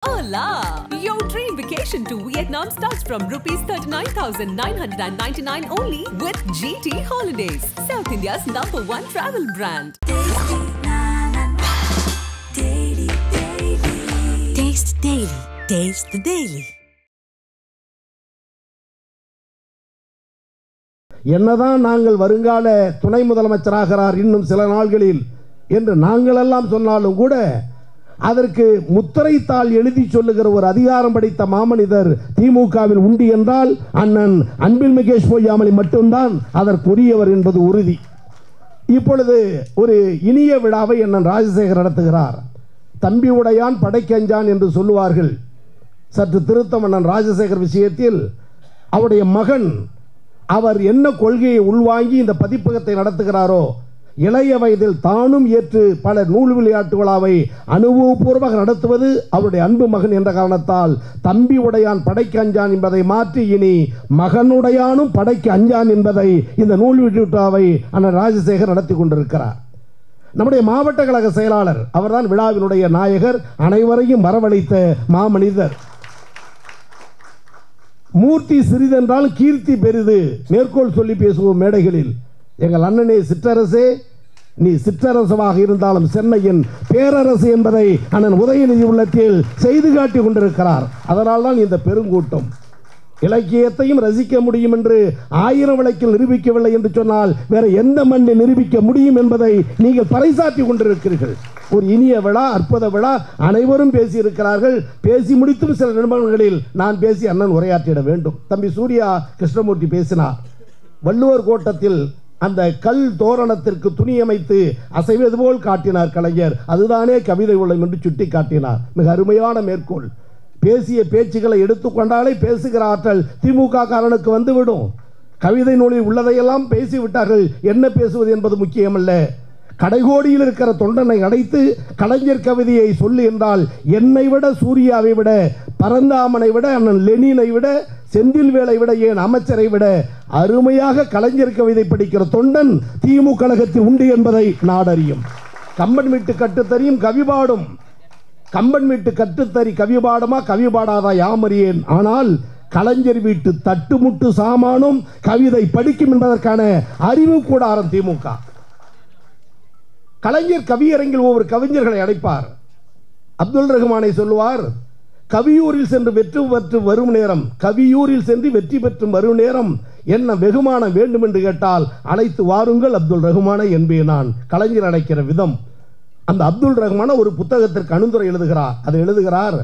Hola! Your dream vacation to Vietnam starts from rupees 39,999 only with GT Holidays, South India's #1 travel brand. Taste Daily. Taste the Daily. என்னதான் நாங்கள் வருங்கால துணை முதலமைச்சராகிறார் இன்னும் சில நாள்களில் என்று நாங்களெல்லாம் சொன்னாலும் கூட அதற்கு முத்திரைத்தாள் எழுதி சொல்லுகிற ஒரு அதிகாரம் படைத்த மாமனிதர் திமுகவில் உண்டு என்றால் அண்ணன் அன்பில் மகேஷ் பொய்யாமொழி மட்டும்தான் அதற்குரியவர் என்பது உறுதி. இப்பொழுது ஒரு இனிய விழாவை அண்ணன் ராஜசேகர் நடத்துகிறார். தம்பி உடையான் படைக்கஞ்சான் என்று சொல்லுவார்கள். சற்று திருத்தம் அண்ணன் ராஜசேகர் விஷயத்தில் அவருடைய மகன் அவர் என்ன கொள்கையை உள்வாங்கி இந்த பதிப்பகத்தை நடத்துகிறாரோ, இளைய வயதில் தானும் ஏற்று பல நூல் விளையாட்டு விழாவை அனுபவபூர்வமாக நடத்துவது அவருடைய அன்பு மகன் என்ற காரணத்தால் தம்பி உடையான் படைக்கு அஞ்சான் என்பதை மாற்றி இனி மகனுடையானும் படைக்கு அஞ்சான் என்பதை இந்த நூல் விழாவை அண்ணன் ராஜசேகர் நடத்தி கொண்டிருக்கிறார். நம்முடைய மாவட்ட கழக செயலாளர் அவர்தான் விழாவினுடைய நாயகர், அனைவரையும் வரவழைத்த மாமனிதர். மூர்த்தி சிறிதென்றால் கீர்த்தி பெரிது மேற்கோள் சொல்லி பேசுவோம் மேடைகளில். எங்கள் அண்ணனே சிற்றரசே, நீ சிற்றரசமாக இருந்தாலும் சென்னையின் பேரரசு என்பதை அண்ணன் உதயநிதி உள்ளத்தில் செய்து காட்டி கொண்டிருக்கிறார். அதனால் தான் இந்த பெருங்கூட்டம். இலக்கியத்தையும் ரசிக்க முடியும் என்று 1000 விளக்கில் நிரூபிக்கவில்லை என்று சொன்னால் வேற எந்த மண்ணில் நிரூபிக்க முடியும் என்பதை நீங்கள் பறைசாற்றி கொண்டிருக்கிறீர்கள். ஒரு இனிய விழா, அற்புத விழா, அனைவரும் பேசியிருக்கிறார்கள். பேசி முடித்தும் சில நிமிடங்களில் நான் பேசி அண்ணன் உரையாற்றிட வேண்டும். தம்பி சூர்யா கிருஷ்ணமூர்த்தி பேசினார். வள்ளுவர் கோட்டத்தில் அந்த கல் தோரணத்திற்கு துணி அமைத்து அசைவது போல் காட்டினார் கலைஞர். அதுதானே கவிதை உள்ளம் என்று சுட்டி காட்டினார். மிக அருமையான மேற்கோள். பேசிய பேச்சுகளை எடுத்துக்கொண்டாலே பேசுகிற ஆற்றல் திமுக காரனுக்கு வந்துவிடும். கவிதை நூலில் உள்ளதையெல்லாம் பேசிவிட்டார்கள். என்ன பேசுவது என்பது முக்கியமல்ல. கடைகோடியில் இருக்கிற தொண்டனை அடைத்து கலைஞர் கவிதையை சொல்லு என்றால் என்னை விட, சூர்யாவை விட, பரந்தாமனை விட, அண்ணன் லெனினை விட, செந்தில்வேலை விட, ஏன் அமைச்சரை விட அருமையாக கலைஞர் கவிதை படிக்கிற தொண்டன் திமுக கழகத்தில் உண்டு என்பதை நாடறியும். கம்பன் வீட்டு கட்டுத்தறியும் கவிபாடும். கம்பன் வீட்டு கட்டுத்தறி கவிபாடமா கவிபாடாதா யாமறியேன். ஆனால் கலைஞர் வீட்டு தட்டுமுட்டு சாமானும் கவிதை படிக்கும் என்பதற்கான அறிவு கூடாரம் திமுக. கலைஞர் கவியரங்கில் ஒவ்வொரு கவிஞர்களை அழைப்பார். அப்துல் ரஹ்மானை சொல்லுவார், கவியூரில் சென்று வெற்றி பெற்று வரும் நேரம், கவியூரில் சென்று வெற்றி பெற்று வரும் நேரம் என்ன வெகுமானம் வேண்டும் என்று கேட்டால் அழைத்து வாருங்கள் அப்துல் ரஹ்மானை என்பேன் நான். கலைஞர் அழைக்கிற விதம். அந்த அப்துல் ரஹ்மான ஒரு புத்தகத்திற்கு அணுந்துரை எழுதுகிறார். அதை எழுதுகிறார்,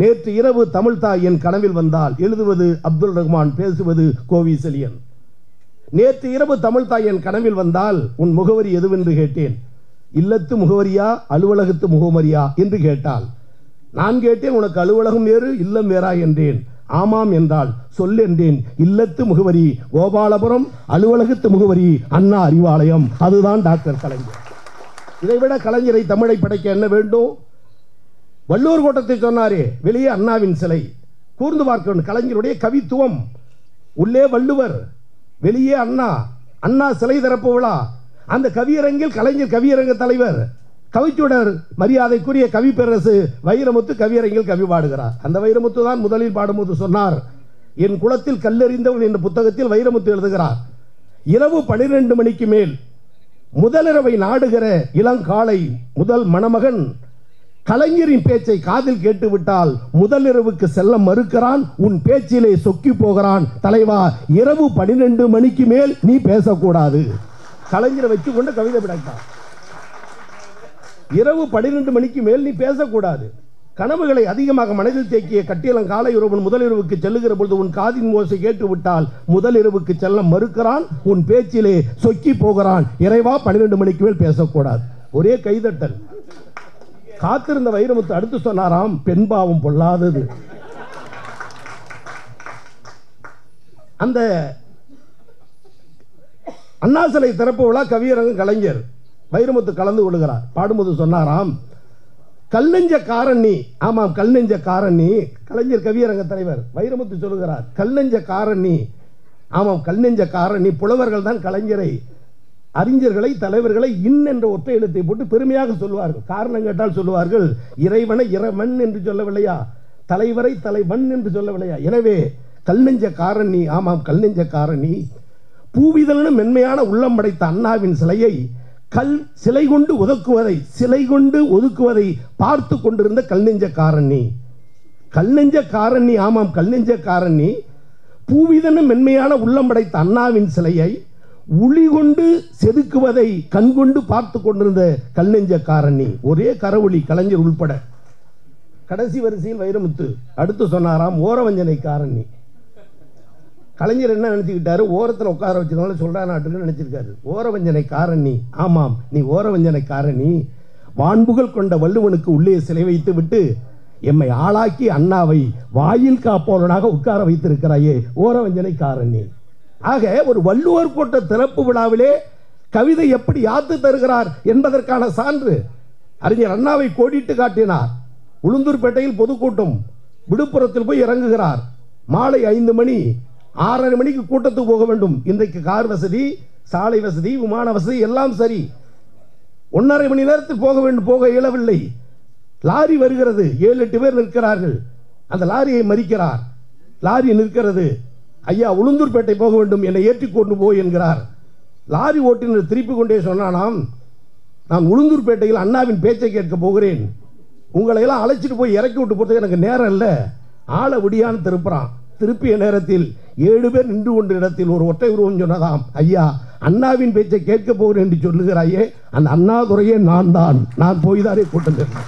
நேற்று இரவு தமிழ் தாய் என் கனவில் வந்தால். எழுதுவது அப்துல் ரஹ்மான், பேசுவது கோவி செலியன். நேற்று இரவு தமிழ் தாய் என் கனவில் வந்தால் உன் முகவரி எதுவென்று கேட்டேன். இல்லத்து முகவரியா அலுவலகத்து முகவரியா என்று கேட்டால் நான் கேட்டேன், உனக்கு அலுவலகம் வேறு இல்லம் வேறா என்றேன். ஆமாம் என்றால் சொல் என்றேன். இல்லத்து முகவரி கோபாலபுரம், அலுவலகத்து முகவரி அண்ணா அறிவாலயம். அதுதான் டாக்டர் கலைஞர். இதைவிட கலைஞரை தமிழை படைக்க என்ன வேண்டும்? வள்ளுவர் கோட்டத்தை சொன்னாரே, வெளியே அண்ணாவின் சிலை. கூர்ந்து பார்க்க வேண்டும் கலைஞருடைய கவித்துவம். உள்ளே வள்ளுவர், வெளியே அண்ணா. அண்ணா சிலை திறப்பு விழா. அந்த கவியரங்கில் கலைஞர் கவியரங்க தலைவர், கவிச்சுடர் மரியாதைக்குரிய கவி பேரரசு வைரமுத்து கவியரங்கில் கவி பாடுகிறார். அந்த வைரமுத்து தான் முதலில் பாடும்போது சொன்னார், என் குலத்தில் கல்லெறிந்தவன் என்ற புத்தகத்தில் வைரமுத்து எழுதுகிறார், இரவு 12 மணிக்கு மேல் முதலிரவை நாடுகிற இளங்காலை முதல் மணமகன் கலைஞரின் பேச்சை காதில் கேட்டுவிட்டால் முதலிரவுக்கு செல்ல மறுக்கிறான், உன் பேச்சிலே சொக்கி போகிறான். தலைவா, இரவு 12 மணிக்கு மேல் நீ பேசக்கூடாது. கலைஞரை வச்சுக்கொண்டு கவிதை படைத்தார். இரவு 12 மணிக்கு மேல் நீ பேசக்கூடாது. கனவுகளை அதிகமாக மனதில் தேக்கிய கட்டியலம் காலை இரவு முதலிரவுக்கு செல்லுகிற பொழுது உன் காதின் ஓசை கேட்டுவிட்டால் முதலிரவுக்கு செல்ல மறுக்கிறான், உன் பேச்சிலே சொக்கி போகிறான். இறைவா, 12 மணிக்கு மேல் பேசக்கூடாது. ஒரே கைதட்டல். காத்திருந்த வைரமுத்து அடுத்து சொன்னாராம், பெண் பாவம் பொல்லாதது. அந்த அண்ணா சிலை திறப்பு விழா கவியரங்கு கலைஞர் வைரமுத்து கலந்து கொள்கிறார். பாடும்போது சொன்னாராம், கல்நெஞ்ச காரணி. ஆமாம், கல்நெஞ்ச காரணி. கலைஞர் கவியரங்க தலைவர் வைரமுத்து சொல்லுகிறார், கல்நெஞ்ச காரணி. ஆமாம், கல்நெஞ்ச காரணி. புலவர்கள் தான் கலைஞரை அறிஞர்களை, தலைவர்களை இன் என்ற ஒற்றை எழுத்தை போட்டு பெருமையாக சொல்லுவார்கள். காரணம் கேட்டால் சொல்லுவார்கள், இறைவனை இறைவன் என்று சொல்லவில்லையா, தலைவரை தலைவன் என்று சொல்லவில்லையா. எனவே கல்நெஞ்ச காரணி, ஆமாம் கல்நெஞ்ச காரணி, பூவிதழ் மென்மையான உள்ளம் படைத்த அண்ணாவின் சிலையை சிலை கொண்டு ஒதுக்குவதை பார்த்து கொண்டிருந்த கல்நெஞ்ச காரணி. கல்நெஞ்ச காரணி, ஆமாம் கல்நெஞ்ச காரணி, பூவிதழ் மென்மையான உள்ளம் படைத்த அண்ணாவின் சிலையை உளி கொண்டு செதுக்குவதை கண்கொண்டு பார்த்து கொண்டிருந்த கல்நெஞ்ச காரணி. ஒரே கரவொளி, கலைஞர் உள்பட. கடைசி வரிசையில் வைரமுத்து அடுத்து சொன்னாராம், ஓரவஞ்சனை காரணி. கலைஞர் என்ன நினைச்சுக்கிட்டாரு, ஓரத்தில் உட்கார வச்சதுனால சொல்றான்னு நினைச்சிருக்காரு. ஓரவஞ்சனை காரணி, ஆமாம் நீ ஓரவஞ்சனை காரணி, வான்புகள் கொண்ட வள்ளுவனுக்கு உள்ளே சிலை வைத்து விட்டு எம்மை ஆளாக்கி அண்ணாவை வாயில் காப்போலனாக உட்கார வைத்திருக்கிறாயே, ஓரவஞ்சனை காரணி. ஆக ஒரு வள்ளுவர் கோட்ட திறப்பு விழாவிலே கவிதை எப்படி யாத்து தருகிறார் என்பதற்கான சான்று. அறிஞர் அண்ணாவை கோடிட்டு காட்டினார். உளுந்தூர்பேட்டையில் பொதுக்கூட்டம், விழுப்புரத்தில் போய் இறங்குகிறார். மாலை 5 மணி, 6:30 மணிக்கு கூட்டத்துக்கு போக வேண்டும். இன்றைக்கு கார் வசதி, சாலை வசதி, விமான வசதி எல்லாம் சரி. 1.5 மணி நேரத்தில் போக வேண்டும், போக இயலவில்லை. லாரி வருகிறது, 7-8 பேர் நிற்கிறார்கள். அந்த லாரியை மறிக்கிறார். லாரி நிற்கிறது. ஐயா உளுந்தூர்பேட்டை போக வேண்டும், என்னை ஏற்றி கொண்டு போய் என்கிறார். லாரி ஓட்டுநர் திருப்பி கொண்டே சொன்னானாம், நான் உளுந்தூர்பேட்டையில் அண்ணாவின் பேச்சை கேட்க போகிறேன், உங்களை எல்லாம் அழைச்சிட்டு போய் இறக்கி விட்டு போறதுக்கு எனக்கு நேரம் இல்லை. ஆளை விடியான்னு திருப்புறான். திருப்பிய நேரத்தில் 7 பேர் நின்று கொண்ட இடத்தில் ஒரு ஒற்றை உருவம் சொன்னதாம், ஐயா அண்ணாவின் பேச்சை கேட்க போகிறேன் என்று சொல்லுகிறாயே, அந்த அண்ணாதுரையே நான் தான், நான் போய் தானே கூட்டம்.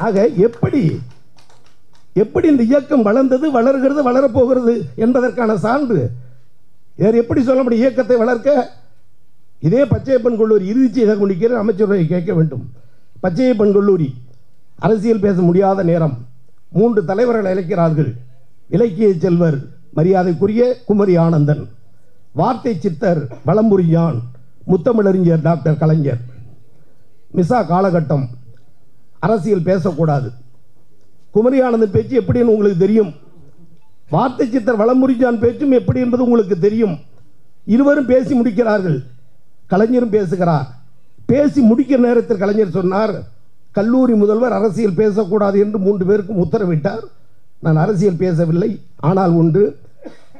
ஆக எப்படி இந்த இயக்கம் வளர்ந்தது, வளர்கிறது, வளரப்போகிறது என்பதற்கான சான்று. வேறு எப்படி சொல்ல முடியும் இயக்கத்தை வளர்க்க? இதே பச்சையப்பன் கல்லூரி இறுதி செய்த முடிக்கிற அமைச்சரை கேட்க வேண்டும். பச்சையப்பன் கல்லூரி அரசியல் பேச முடியாத நேரம், 3 தலைவர்கள் அழைக்கிறார்கள். இலக்கிய செல்வர் மரியாதைக்குரிய குமரி ஆனந்தன், வார்த்தை சித்தர் வலம்புரி ஜான், முத்தமிழறிஞர் டாக்டர் கலைஞர். மிசா காலகட்டம், அரசியல் பேசக்கூடாது. குமரி ஆனந்தன் பேச்சு எப்படின்னு உங்களுக்கு தெரியும். வார்த்தை சித்தர் வலம்புரி ஜான் பேச்சும் எப்படி என்பது உங்களுக்கு தெரியும். இருவரும் பேசி முடிக்கிறார்கள். கலைஞரும் பேசுகிறார். பேசி முடிக்கிற நேரத்தில் கலைஞர் சொன்னார், கல்லூரி முதல்வர் அரசியல் பேசக்கூடாது என்று 3 பேருக்கும் உத்தரவிட்டார். நான் அரசியல் பேசவில்லை. ஆனால் ஒன்று,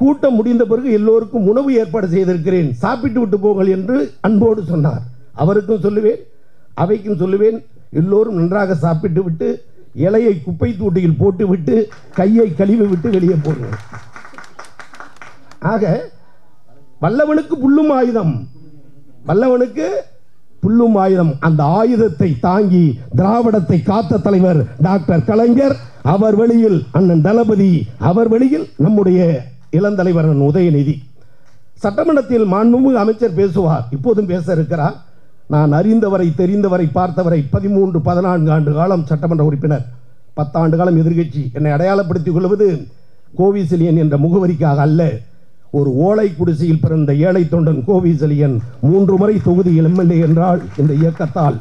கூட்டம் முடிந்த பிறகு எல்லோருக்கும் உணவு ஏற்பாடு செய்திருக்கிறேன், சாப்பிட்டு விட்டு போங்கள் என்று அன்போடு சொன்னார். அவருக்கும் சொல்லுவேன், அவைக்கும் சொல்லுவேன், எல்லோரும் நன்றாக சாப்பிட்டு விட்டு இலையை குப்பை தூட்டியில் போட்டுவிட்டு கையை கழுவி விட்டு வெளியே போடுங்கள். ஆக வல்லவனுக்கு புல்லும் ஆயுதம், வல்லவனுக்கு புல்லும் ஆயுதம். அந்த ஆயுதத்தை தாங்கி திராவிடத்தை காத்த தலைவர் டாக்டர் கலைஞர், அவர் வழியில் அண்ணன் தளபதி, அவர் வழியில் நம்முடைய இளந்தலைவர் உதயநிதி. சட்டமன்றத்தில் மாண்புமிகு அமைச்சர் பேசுவார், இப்போதும் பேச இருக்கிறார். நான் அறிந்தவரை, தெரிந்தவரை, பார்த்தவரை 13-14 ஆண்டு காலம் சட்டமன்ற உறுப்பினர், 10 ஆண்டு காலம் எதிர்க்கட்சி. என்னை அடையாளப்படுத்திக் கொள்வது கோவிசெலியன் என்ற முகவரிக்காக அல்ல. ஒரு ஓலை குடிசையில் பிறந்த ஏழை தொண்டன் கோவிசெலியன் 3 முறை தொகுதியில் எம்எல்ஏ என்றால் இந்த இயக்கத்தால்.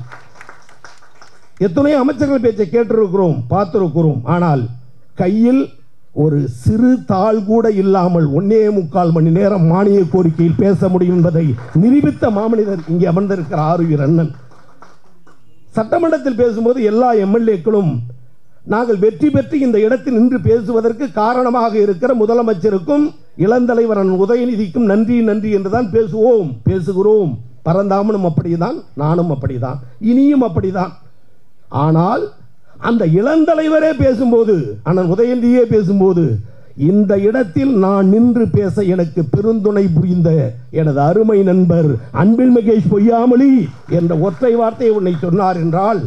எத்தனையோ அமைச்சர்கள் பேச்சை கேட்டிருக்கிறோம், பார்த்திருக்கிறோம். ஆனால் கையில் ஒரு சிறு தாள் கூட இல்லாமல் 1.25 மணி நேரம் மானிய கோரிக்கையில் பேச முடியும் என்பதை நிரூபித்த மாமனிதர் இங்கே அமர்ந்திருக்கிற ஆருயிர் அண்ணன். சட்டமன்றத்தில் பேசும்போது எல்லா எம்எல்ஏக்களும் நாங்கள் வெற்றி பெற்று இந்த இடத்தில் நின்று பேசுவதற்கு காரணமாக இருக்கிற முதலமைச்சருக்கும் இளந்தலைவர் உதயநிதிக்கும் நன்றி நன்றி என்றுதான் பேசுவோம், பேசுகிறோம். பரந்தாமனும் அப்படிதான், நானும் அப்படிதான், இனியும் அப்படிதான். ஆனால் அந்த இளந்தலைவரே பேசும்போது, அண்ணன் உதயநிதியே பேசும்போது, இந்த இடத்தில் நான் நின்று பேச எனக்கு பெருந்துணை புரிந்த எனது அருமை நண்பர் அன்பில் மகேஷ் பொய்யாமொழி என்ற ஒற்றை வார்த்தையை உன்னை சொன்னார் என்றால்,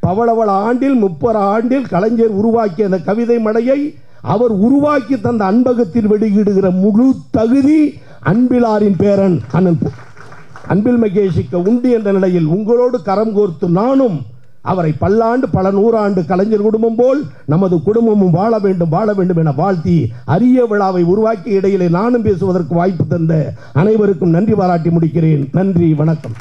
பவளவள ஆண்டில் 30 ஆண்டில் கலைஞர் உருவாக்கிய அந்த கவிதை மடையை அவர் உருவாக்கி தந்த அன்பகத்தில் வெளியிடுகிற முழு தகுதி அன்பிலாரின் பேரன் அண்ணன் அன்பில் மகேஷுக்கு உண்டு என்ற நிலையில் உங்களோடு கரம் கோர்த்து நானும் அவரை பல்லாண்டு பல நூறாண்டு கலைஞர் குடும்பம் போல் நமது குடும்பமும் வாழ வேண்டும் என வாழ்த்தி அரிய விழாவை உருவாக்கி இடையிலே நானும் பேசுவதற்கு வாய்ப்பு தந்த அனைவருக்கும் நன்றி பாராட்டி முடிக்கிறேன். நன்றி, வணக்கம்.